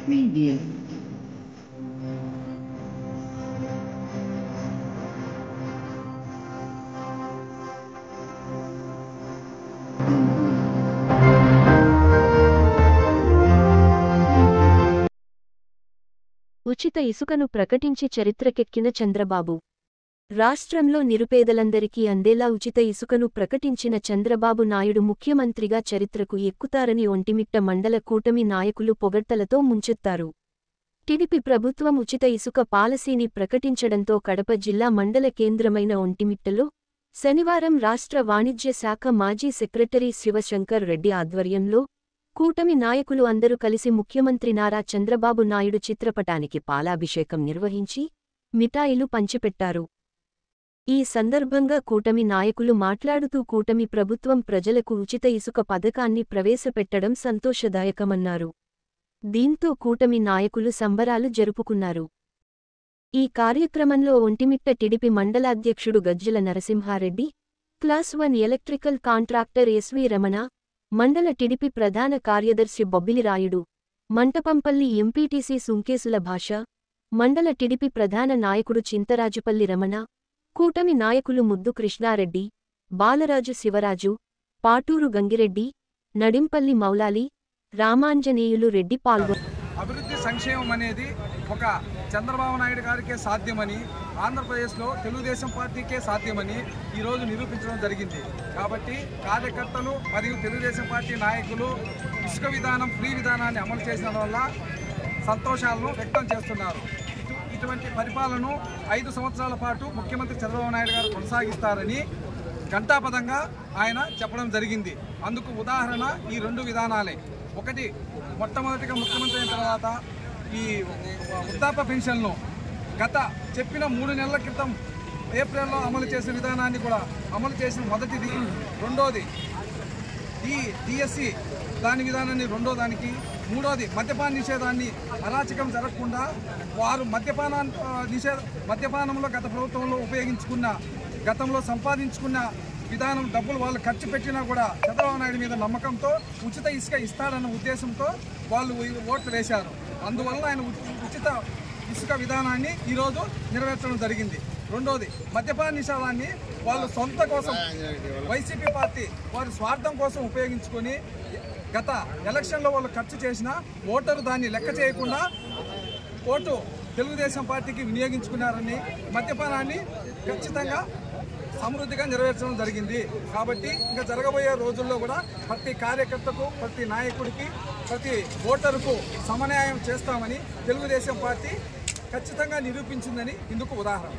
Preview. ఉచిత ఇసుకను ప్రకటించి చరిత్రకెక్కిన చంద్రబాబు. రాష్ట్రంలో నిరుపేదలందరికీ అందేలా ఉచిత ఇసుకను ప్రకటించిన చంద్రబాబు నాయుడు ముఖ్యమంత్రిగా చరిత్రకు ఎక్కుతారని ఒంటిమిట్ట మండల కూటమి నాయకులు పొగడ్తలతో ముంచెత్తారు. టీడీపీ ప్రభుత్వం ఉచిత ఇసుక పాలసీని ప్రకటించడంతో కడప జిల్లా మండల కేంద్రమైన ఒంటిమిట్టలో శనివారం రాష్ట్ర వాణిజ్య శాఖ మాజీ సెక్రటరీ శివశంకర్ రెడ్డి ఆధ్వర్యంలో కూటమి నాయకులు అందరూ కలిసి ముఖ్యమంత్రి నారా చంద్రబాబు నాయుడు చిత్రపటానికి పాలాభిషేకం నిర్వహించి మిఠాయిలు పంచిపెట్టారు. ఈ సందర్భంగా కూటమి నాయకులు మాట్లాడుతూ కూటమి ప్రభుత్వం ప్రజలకు ఉచిత ఇసుక పథకాన్ని ప్రవేశపెట్టడం సంతోషదాయకమన్నారు. దీంతో కూటమి నాయకులు సంబరాలు జరుపుకున్నారు. ఈ కార్యక్రమంలో ఒంటిమిట్ట టీడీపీ మండలాధ్యక్షుడు Gajjala Narasimha Reddy, class 1 electrical contractor S V Ramana, మండల టీడీపీ ప్రధాన కార్యదర్శి బొబ్బిలిరాయుడు, మంటపంపల్లి ఎంపీటీసీ సుంకేసుల భాష, మండల టీడీపీ ప్రధాన నాయకుడు చింతరాజుపల్లి రమణ, కూటమి నాయకులు ముద్దు కృష్ణారెడ్డి, బాలరాజు శివరాజు, పాటూరు గంగిరెడ్డి, నడింపల్లి మౌలాలి, రామాంజనేయులు రెడ్డి పాల్గొన్నారు. అభివృద్ధి సంక్షేమం అనేది ఒక చంద్రబాబు నాయుడు గారికే సాధ్యమని, ఆంధ్రప్రదేశ్లో తెలుగుదేశం పార్టీకే సాధ్యమని ఈరోజు నిరూపించడం జరిగింది. కాబట్టి కార్యకర్తలు మరియు తెలుగుదేశం పార్టీ నాయకులు ఇసుక విధానం, ఫ్రీ విధానాన్ని అమలు చేసిన వల్ల సంతోషాలను వ్యక్తం చేస్తున్నారు. ఇటువంటి పరిపాలనను 5 సంవత్సరాల పాటు ముఖ్యమంత్రి చంద్రబాబు నాయుడు గారు కొనసాగిస్తారని ఘంటాపథంగా ఆయన చెప్పడం జరిగింది. అందుకు ఉదాహరణ ఈ 2 విధానాలే. ఒకటి, మొట్టమొదటిగా ముఖ్యమంత్రి అయిన తర్వాత ఈ వృద్ధాప్య పెన్షన్ను చెప్పిన 3 నెలల క్రితం ఏప్రిల్లో అమలు చేసిన విధానాన్ని కూడా అమలు చేసిన మొదటిది. రెండోది ఈ డిఎస్సి దాని విధానాన్ని రెండో దానికి. మూడోది మద్యపాన నిషేధాన్ని అరాచకం జరగకుండా వారు మద్యపానంలో గత ప్రభుత్వంలో గతంలో సంపాదించుకున్న విధానం డబ్బులు వాళ్ళు ఖర్చు పెట్టినా కూడా చంద్రబాబు నాయుడు మీద నమ్మకంతో ఉచిత ఇసుక ఇస్తాడన్న ఉద్దేశంతో వాళ్ళు ఓట్లు వేశారు. అందువల్ల ఆయన ఉచిత ఇసుక విధానాన్ని ఈరోజు నెరవేర్చడం జరిగింది. రెండోది, మద్యపాన నిషేధాన్ని వాళ్ళు సొంత కోసం, వైసీపీ పార్టీ వారి స్వార్థం కోసం ఉపయోగించుకొని గత ఎలక్షన్లో వాళ్ళు ఖర్చు చేసిన ఓటరు దాన్ని లెక్క చేయకుండా ఓటు తెలుగుదేశం పార్టీకి వినియోగించుకున్నారని మద్యపానాన్ని ఖచ్చితంగా సమృద్ధిగా నెరవేర్చడం జరిగింది. కాబట్టి ఇంకా జరగబోయే రోజుల్లో కూడా ప్రతి కార్యకర్తకు, ప్రతి నాయకుడికి, ప్రతి ఓటరుకు సమన్యాయం చేస్తామని తెలుగుదేశం పార్టీ ఖచ్చితంగా నిరూపించిందని ఇందుకు ఉదాహరణ.